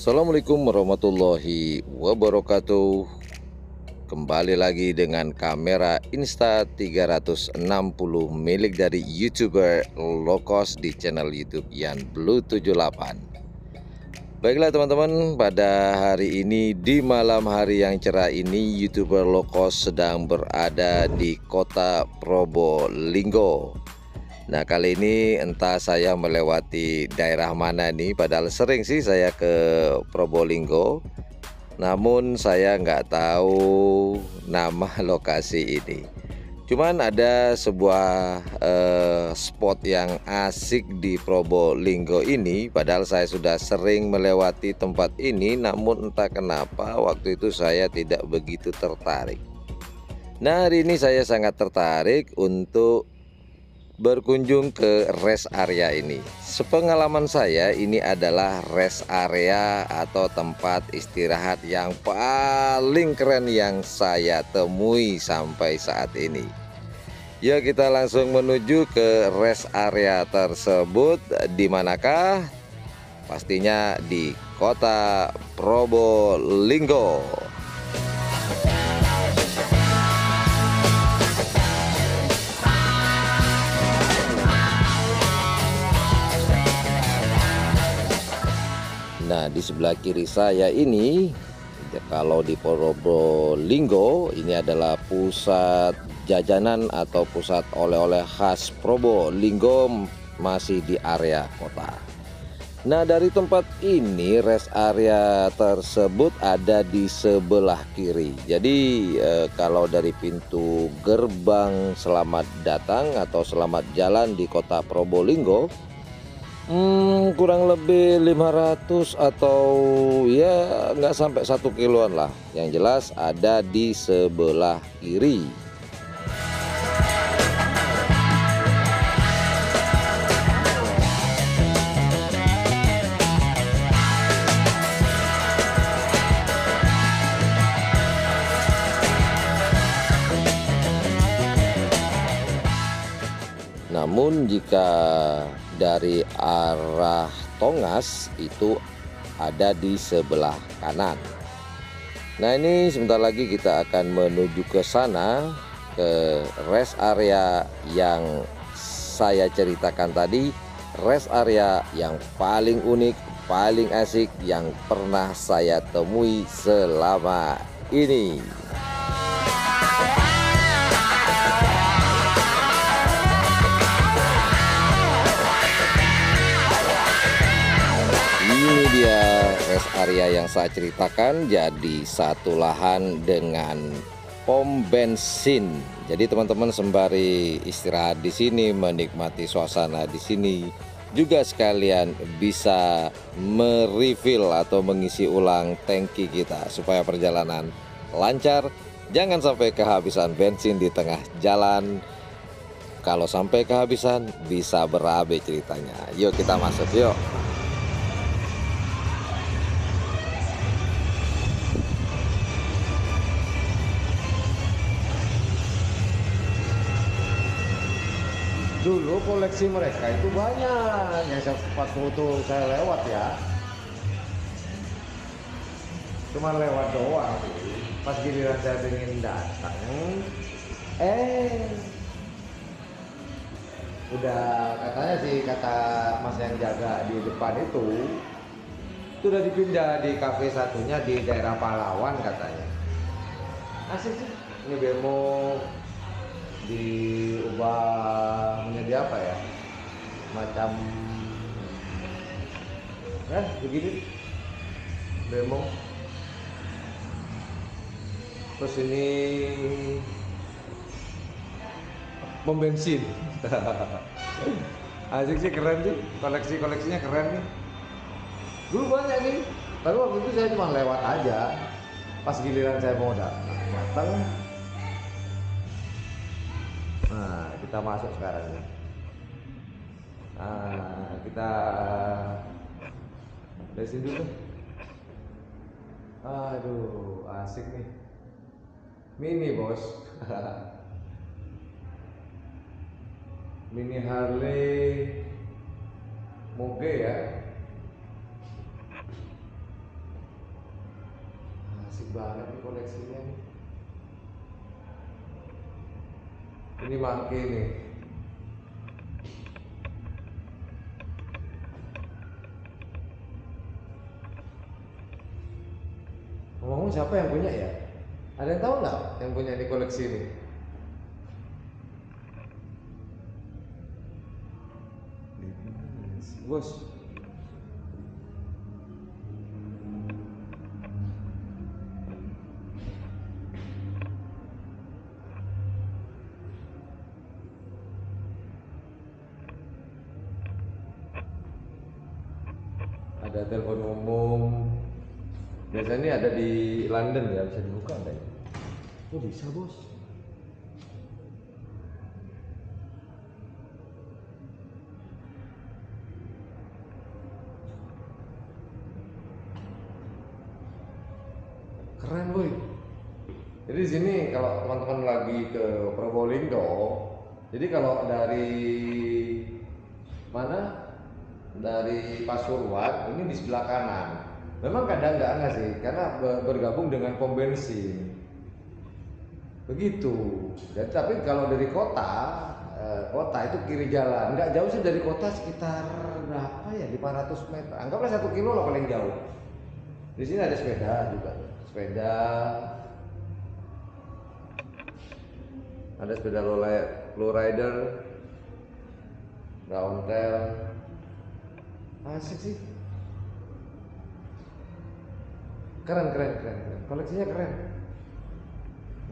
Assalamualaikum warahmatullahi wabarakatuh. Kembali lagi dengan kamera Insta360 milik dari YouTuber low cost di channel YouTube Yan Blue 78. Baiklah teman-teman, pada hari ini di malam hari yang cerah ini YouTuber low cost sedang berada di kota Probolinggo. Nah, kali ini entah saya melewati daerah mana nih, padahal sering sih saya ke Probolinggo, namun saya nggak tahu nama lokasi ini. Cuman ada sebuah spot yang asik di Probolinggo ini, padahal saya sudah sering melewati tempat ini, namun entah kenapa waktu itu saya tidak begitu tertarik. Nah, hari ini saya sangat tertarik untuk berkunjung ke rest area ini. Sepengalaman saya, ini adalah rest area atau tempat istirahat yang paling keren yang saya temui sampai saat ini. Yuk kita langsung menuju ke rest area tersebut. Di manakah? Pastinya di kota Probolinggo. Nah, di sebelah kiri saya ini, kalau di Probolinggo, ini adalah pusat jajanan atau pusat oleh-oleh khas Probolinggo, masih di area kota. Nah, dari tempat ini rest area tersebut ada di sebelah kiri. Jadi kalau dari pintu gerbang selamat datang atau selamat jalan di kota Probolinggo, kurang lebih 500 atau ya nggak sampai 1 kiloan lah. Yang jelas ada di sebelah kiri. Namun jika dari arah Tongas itu ada di sebelah kanan. Nah, ini sebentar lagi kita akan menuju ke sana, ke rest area yang saya ceritakan tadi, rest area yang paling unik, paling asik yang pernah saya temui selama ini. Ini dia rest area yang saya ceritakan, jadi satu lahan dengan pom bensin. Jadi teman-teman sembari istirahat di sini, menikmati suasana di sini, juga sekalian bisa merefill atau mengisi ulang tangki kita supaya perjalanan lancar. Jangan sampai kehabisan bensin di tengah jalan. Kalau sampai kehabisan bisa berabe ceritanya. Yuk kita masuk yuk. Dulu koleksi mereka itu banyak yang sempat foto saya lewat ya, cuma lewat doang sih. Pas giliran saya pengen datang, udah katanya sih, kata mas yang jaga di depan itu udah dipindah di kafe satunya di daerah Pahlawan katanya. Asik sih, ini bemo diubah menjadi apa ya, macam begini bemo. Terus ini pom bensin. Asik sih, keren sih, koleksinya keren nih. Dulu banyak nih, tapi waktu itu saya cuma lewat aja. Pas giliran saya mau datang. Nah, kita masuk sekarang nih. Nah, kita dari sini dulu. Aduh, asik nih. Mini bos. Mini Harley, moge ya. Asik banget nih koleksinya nih. Ini mangke nih. Ngomong siapa yang punya ya? Ada yang tahu nggak yang punya di koleksi ini? Bos. Ada telepon umum. Biasanya ada di London ya, bisa dibuka enggak ya? Oh bisa bos. Keren boy. Jadi di sini kalau teman-teman lagi ke Probolinggo, jadi kalau dari mana? Dari Pasuruan ini di sebelah kanan. Memang kadang nggak sih, karena bergabung dengan pom bensin. Begitu. Jadi tapi kalau dari kota, kota itu kiri jalan. Nggak jauh sih dari kota, sekitar berapa ya? 500 meter. Anggaplah 1 kilo lah paling jauh. Di sini ada sepeda juga. Sepeda. Ada sepeda lowrider. Downtail. Asik sih. Keren. Koleksinya keren.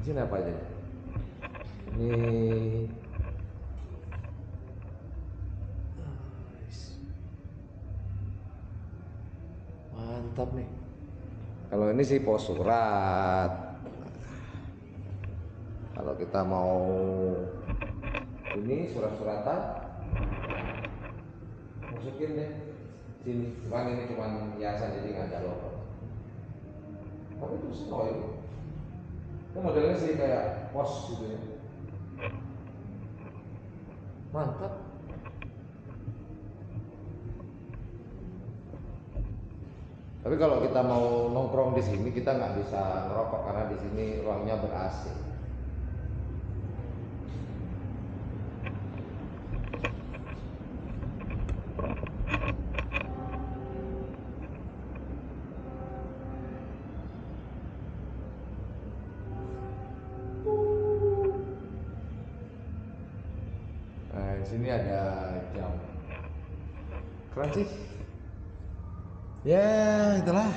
Di sini apa aja? Ini mantap nih. Kalau ini sih pos surat. Kalau kita mau ini surat-suratan, masukin deh sini. Cuman ini cuman hiasan jadi nggak ada logo. Tapi itu style. Itu modelnya sih kayak pos gitu ya. Mantap. Tapi kalau kita mau nongkrong di sini kita nggak bisa ngerokok karena di sini ruangnya ber-AC. Nah, di sini ada jam. Keren sih. Ya, itulah.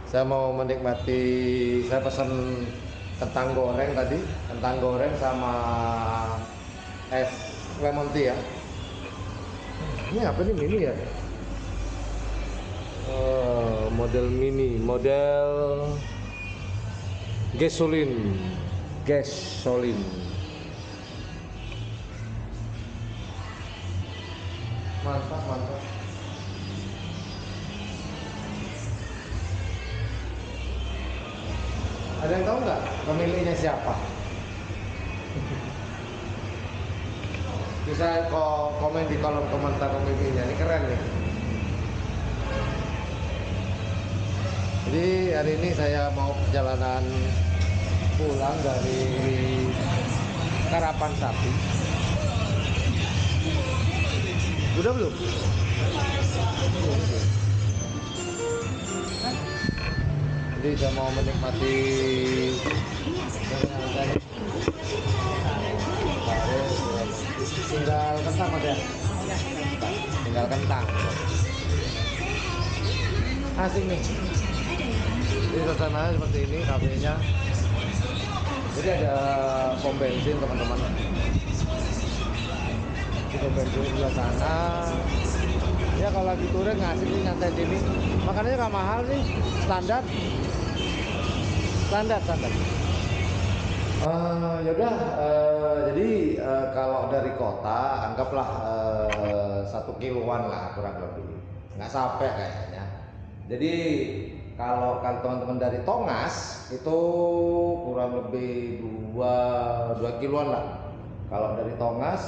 Saya mau menikmati, saya pesan kentang goreng tadi, kentang goreng sama es lemon tea ya. Ini apa nih, mini ya? Model mini, model gasolin. Mantap. Ada yang tahu nggak pemiliknya siapa? Bisa komen di kolom komentar pemiliknya. Ini keren nih. Jadi hari ini saya mau perjalanan pulang dari Karapan Sapi. Udah belum? Jadi saya mau menikmati tinggal kentang mas ya? Tinggal kentang. Asik nih. Jadi suasananya seperti ini, kafenya. Jadi ada pom bensin teman-teman. Di pom bensin sebelah sana. Ya kalau lagi touring ngasih nih nyantai sini. Makanannya nggak mahal sih, standar. Yaudah, jadi kalau dari kota anggaplah 1 kiloan lah kurang lebih, nggak sampai kayaknya. Jadi kalau teman-teman dari Tongas itu kurang lebih 2 kiloan lah. Kalau dari Tongas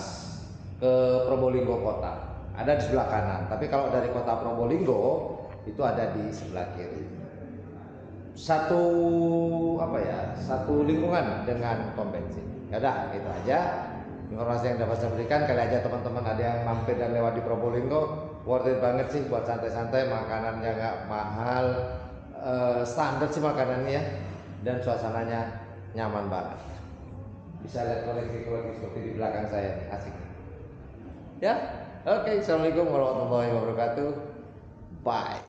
ke Probolinggo kota ada di sebelah kanan, tapi kalau dari kota Probolinggo itu ada di sebelah kiri. satu apa ya, satu lingkungan dengan pom bensin. Ya udah, gitu aja informasi yang dapat saya berikan. Kali aja teman-teman ada yang mampir dan lewat di Probolinggo, worth it banget sih buat santai-santai, makanannya nggak mahal, standar sih makanannya ya, dan suasananya nyaman banget. Bisa lihat koleksi-koleksi seperti di belakang saya nih, asik ya. Oke, assalamualaikum warahmatullahi wabarakatuh, bye.